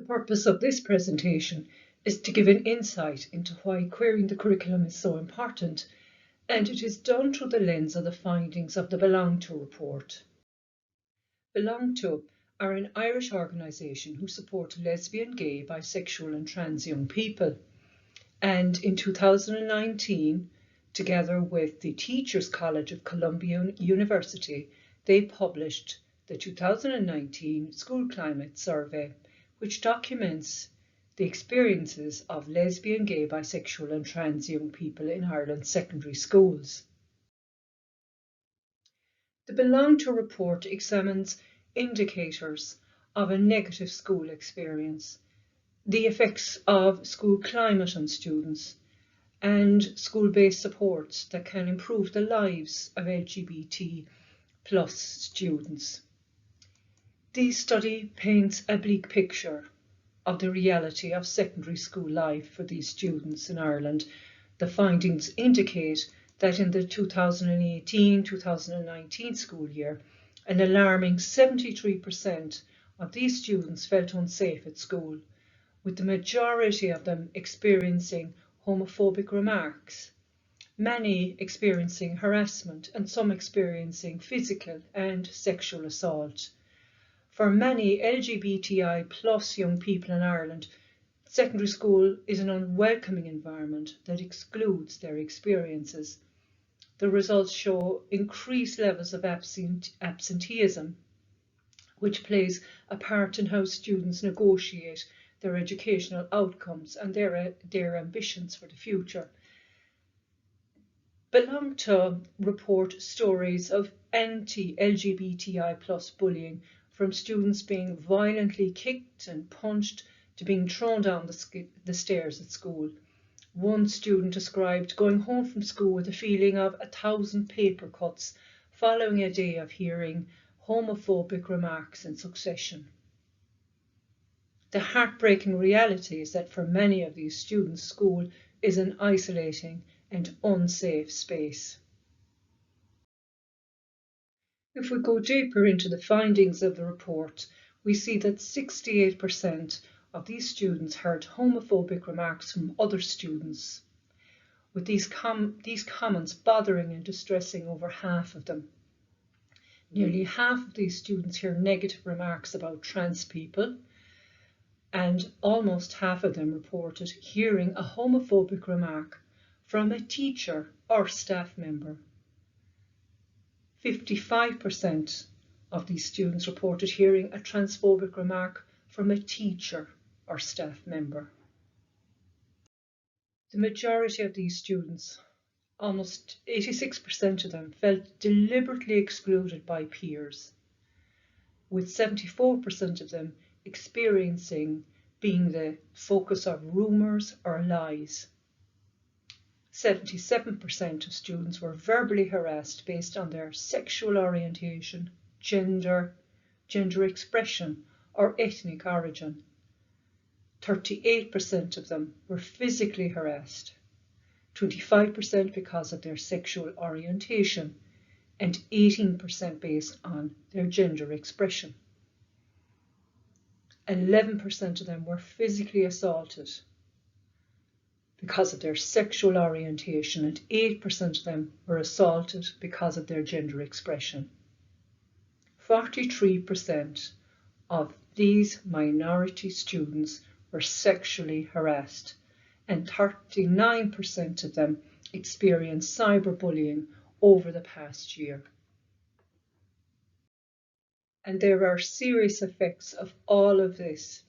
purpose of this presentation is to give an insight into why querying the curriculum is so important, and it is done through the lens of the findings of the Belong To report. Belong To are an Irish organisation who support lesbian, gay, bisexual and trans young people. And in 2019, together with the Teachers College of Columbia University, they published the 2019 School Climate Survey, which documents the experiences of lesbian, gay, bisexual and trans young people in Ireland's secondary schools. The Belong To report examines indicators of a negative school experience, the effects of school climate on students, and school-based supports that can improve the lives of LGBT plus students. This study paints a bleak picture of the reality of secondary school life for these students in Ireland. The findings indicate that in the 2018-2019 school year, an alarming 73% of these students felt unsafe at school, with the majority of them experiencing homophobic remarks, many experiencing harassment and some experiencing physical and sexual assault. For many LGBTI plus young people in Ireland, secondary school is an unwelcoming environment that excludes their experiences. The results show increased levels of absenteeism, which plays a part in how students negotiate their educational outcomes and their ambitions for the future. Belong To report stories of anti-LGBTI plus bullying, from students being violently kicked and punched to being thrown down the stairs at school. One student described going home from school with a feeling of 1,000 paper cuts following a day of hearing homophobic remarks in succession. The heartbreaking reality is that for many of these students, school is an isolating and unsafe space. If we go deeper into the findings of the report, we see that 68% of these students heard homophobic remarks from other students, with these comments bothering and distressing over half of them. Nearly half of these students hear negative remarks about trans people, and almost half of them reported hearing a homophobic remark from a teacher or staff member. 55% of these students reported hearing a transphobic remark from a teacher or staff member. The majority of these students, almost 86% of them, felt deliberately excluded by peers, with 74% of them experiencing being the focus of rumours or lies. 77% of students were verbally harassed based on their sexual orientation, gender expression, or ethnic origin. 38% of them were physically harassed, 25% because of their sexual orientation, and 18% based on their gender expression. 11% of them were physically assaulted because of their sexual orientation, and 8% of them were assaulted because of their gender expression. 43% of these minority students were sexually harassed, and 39% of them experienced cyberbullying over the past year. And there are serious effects of all of this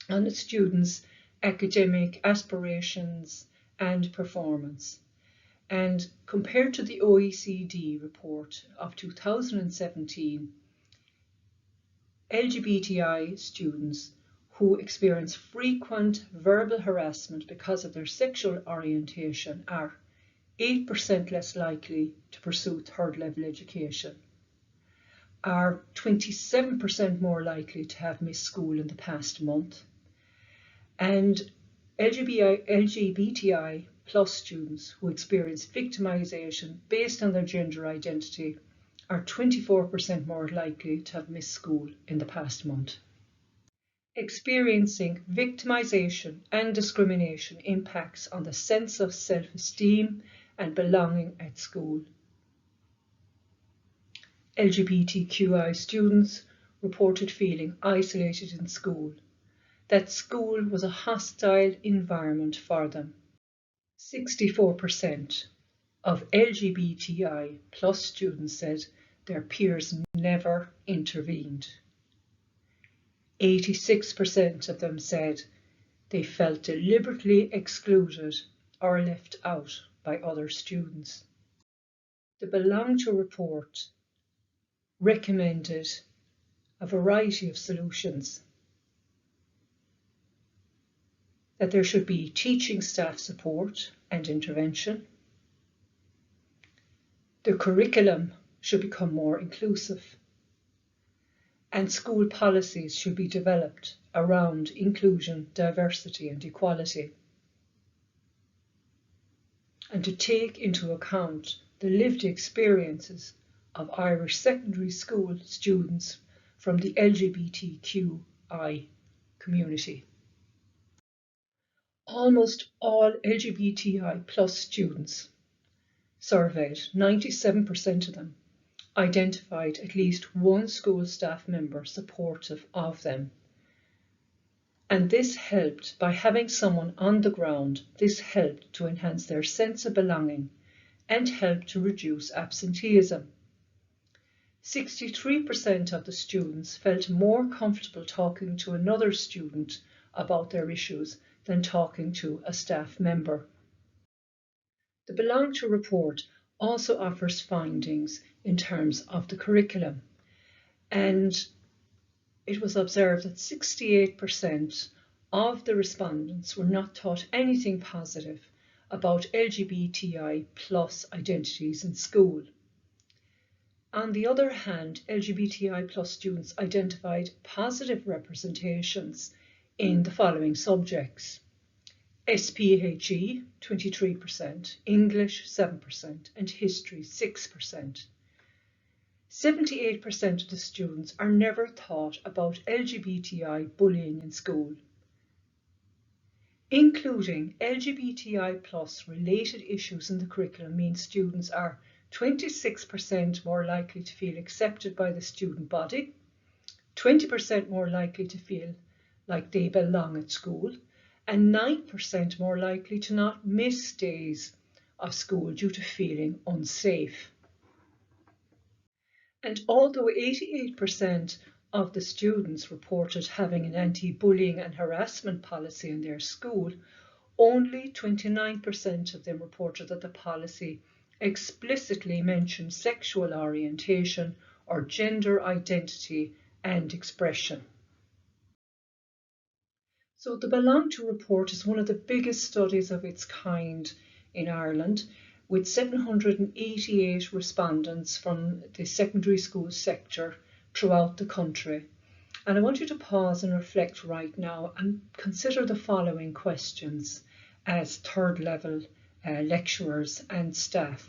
on a students' academic aspirations and performance. And compared to the OECD report of 2017, LGBTI students who experience frequent verbal harassment because of their sexual orientation are 8% less likely to pursue third-level education, are 27% more likely to have missed school in the past month, and LGBTI plus students who experience victimization based on their gender identity are 24% more likely to have missed school in the past month. Experiencing victimization and discrimination impacts on the sense of self-esteem and belonging at school. LGBTQI students reported feeling isolated in school, that school was a hostile environment for them. 64% of LGBTI plus students said their peers never intervened. 86% of them said they felt deliberately excluded or left out by other students. The Belong To report recommended a variety of solutions. That there should be teaching staff support and intervention. The curriculum should become more inclusive. And school policies should be developed around inclusion, diversity and equality. And to take into account the lived experiences of Irish secondary school students from the LGBTQI community. Almost all LGBTI plus students surveyed, 97% of them, identified at least one school staff member supportive of them. And this helped, by having someone on the ground, this helped to enhance their sense of belonging and helped to reduce absenteeism. 63% of the students felt more comfortable talking to another student about their issues than talking to a staff member. The Belong To report also offers findings in terms of the curriculum, and it was observed that 68% of the respondents were not taught anything positive about LGBTI plus identities in school. On the other hand, LGBTI plus students identified positive representations in the following subjects: SPHE 23%, English 7% and History 6%. 78% of the students are never taught about LGBTI bullying in school. Including LGBTI plus related issues in the curriculum means students are 26% more likely to feel accepted by the student body, 20% more likely to feel like they belong at school, and 9% more likely to not miss days of school due to feeling unsafe. And although 88% of the students reported having an anti-bullying and harassment policy in their school, only 29% of them reported that the policy explicitly mentioned sexual orientation or gender identity and expression. So the Belong To report is one of the biggest studies of its kind in Ireland, with 788 respondents from the secondary school sector throughout the country. And I want you to pause and reflect right now and consider the following questions as third level lecturers and staff.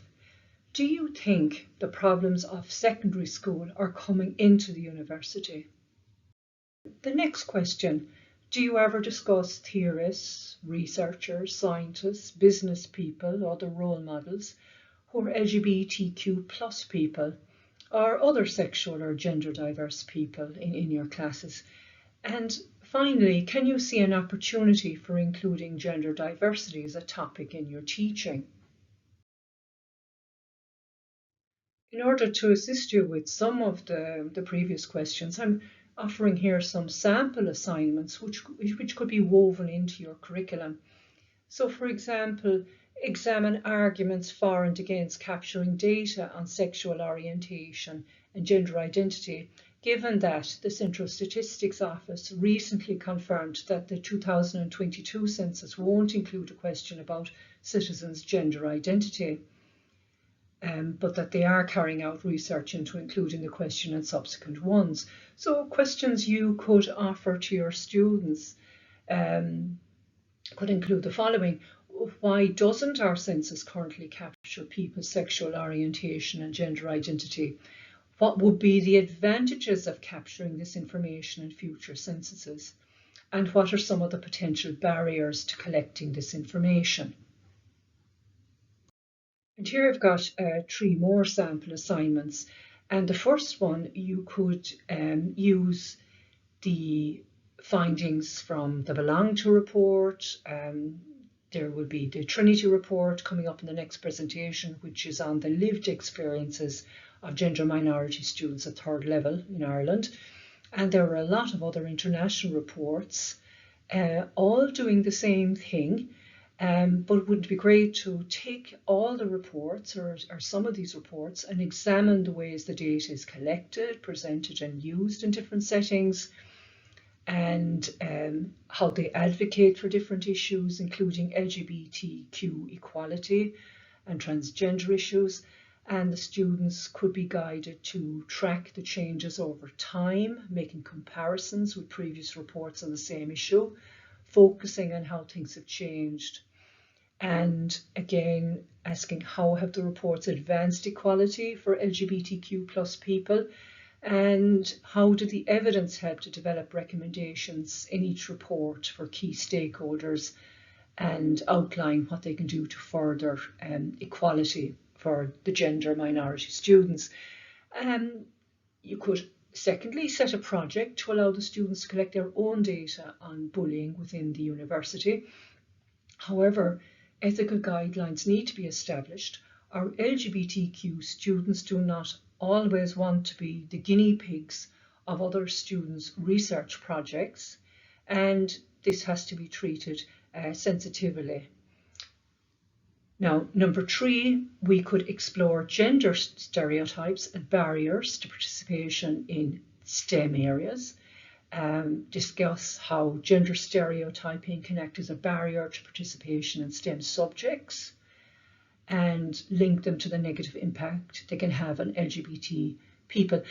Do you think the problems of secondary school are coming into the university? The next question: do you ever discuss theorists, researchers, scientists, business people, other role models who are LGBTQ plus people or other sexual or gender diverse people in your classes? And finally, can you see an opportunity for including gender diversity as a topic in your teaching? In order to assist you with some of the previous questions, I'm offering here some sample assignments which could be woven into your curriculum. So for example, examine arguments for and against capturing data on sexual orientation and gender identity, given that the Central Statistics Office recently confirmed that the 2022 census won't include a question about citizens' gender identity. But that they are carrying out research into including the question in subsequent ones. So questions you could offer to your students could include the following: why doesn't our census currently capture people's sexual orientation and gender identity? What would be the advantages of capturing this information in future censuses? and what are some of the potential barriers to collecting this information. And here I've got 3 more sample assignments, and the first one you could use the findings from the Belong To report. There will be the Trinity report coming up in the next presentation, which is on the lived experiences of gender minority students at 3rd level in Ireland. And there are a lot of other international reports, all doing the same thing. But it would be great to take all the reports or some of these reports and examine the ways the data is collected, presented and used in different settings, and how they advocate for different issues, including LGBTQ equality and transgender issues. And the students could be guided to track the changes over time, making comparisons with previous reports on the same issue, focusing on how things have changed. And again, asking how have the reports advanced equality for LGBTQ plus people, and how did the evidence help to develop recommendations in each report for key stakeholders and outline what they can do to further equality for the gender minority students. You could secondly set a project to allow the students to collect their own data on bullying within the university. However, ethical guidelines need to be established. Our LGBTQ students do not always want to be the guinea pigs of other students' research projects, and this has to be treated sensitively. Now, number 3, we could explore gender stereotypes and barriers to participation in STEM areas. Discuss how gender stereotyping can act as a barrier to participation in STEM subjects, and link them to the negative impact they can have on LGBT people.